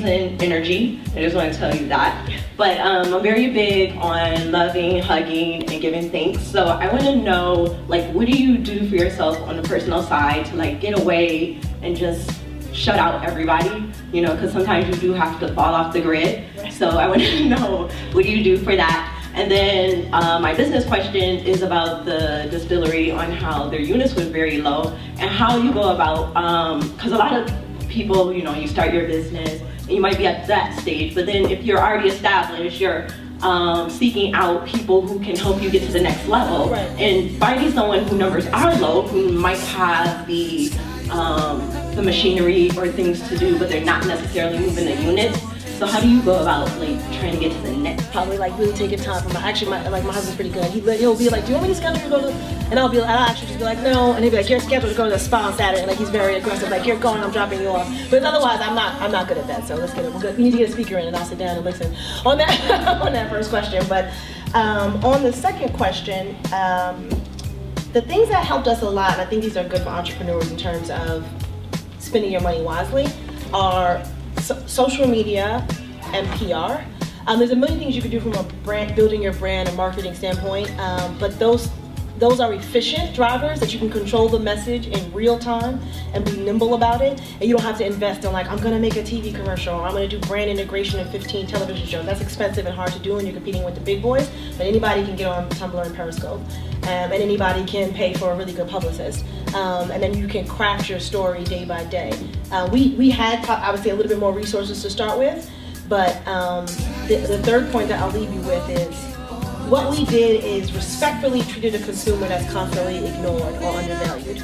and energy. I just want to tell you that. But I'm very big on loving, hugging, and giving thanks. So I want to know, like, what do you do for yourself on the personal side to like get away and just shut out everybody? You know, because sometimes you do have to fall off the grid. So I want to know, what do you do for that? And then my business question is about the distillery, on how their units was very low and how you go about, because a lot of people, you know, you start your business and you might be at that stage, but then if you're already established, you're seeking out people who can help you get to the next level. Right. And finding someone whose numbers are low, who might have the machinery or things to do, but they're not necessarily moving the units. So how do you go about like trying to get to the next? Probably like really taking time for my husband's pretty good. He'll be like, do you want me to schedule to go to, and I'll actually just be like, no, and he'll be like, you're scheduled to go to the spa on Saturday, and like he's very aggressive, like you're going, I'm dropping you off. But otherwise I'm not good at that, so let's get it. We're good. We need to get a speaker in and I'll sit down and listen on that on that first question. But on the second question, the things that helped us a lot, and I think these are good for entrepreneurs in terms of spending your money wisely, are social media and PR. There's a million things you can do from a brand, building your brand and marketing standpoint, but those are efficient drivers that you can control the message in real time and be nimble about it, and you don't have to invest in like, I'm gonna make a TV commercial, or I'm gonna do brand integration in 15 television shows. That's expensive and hard to do when you're competing with the big boys, but anybody can get on Tumblr and Periscope, and anybody can pay for a really good publicist, and then you can craft your story day by day. We had obviously a little bit more resources to start with, but the third point that I'll leave you with is, what we did is respectfully treated a consumer that's constantly ignored or undervalued.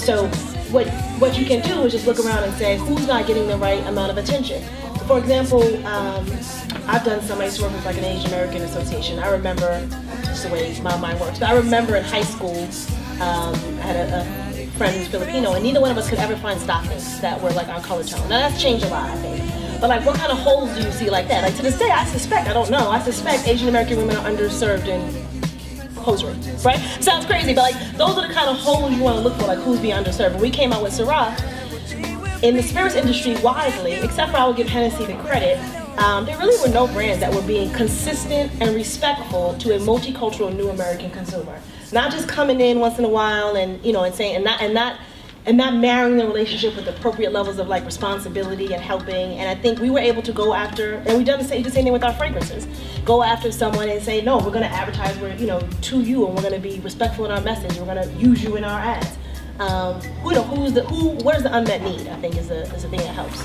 So what you can do is just look around and say, who's not getting the right amount of attention? For example, I've done some, I used to work with like an Asian American association. I remember, just the way my mind works, but I remember in high school, I had a friend who's Filipino, and neither one of us could ever find stockings that were like our color tone. Now that's changed a lot, I think. But like, what kind of holes do you see like that? Like to this day, I suspect Asian American women are underserved in hosiery, right? Sounds crazy, but like, those are the kind of holes you want to look for, like who's being underserved. When we came out with Syrah, in the spirits industry widely, except for I would give Hennessy the credit, there really were no brands that were being consistent and respectful to a multicultural new American consumer. Not just coming in once in a while and, you know, and saying, and not marrying the relationship with appropriate levels of like responsibility and helping. And I think we were able to go after, and we've done the same thing with our fragrances. Go after someone and say, no, we're gonna advertise, to you, and we're gonna be respectful in our message. We're gonna use you in our ads. Where's the unmet need, I think is the thing that helps.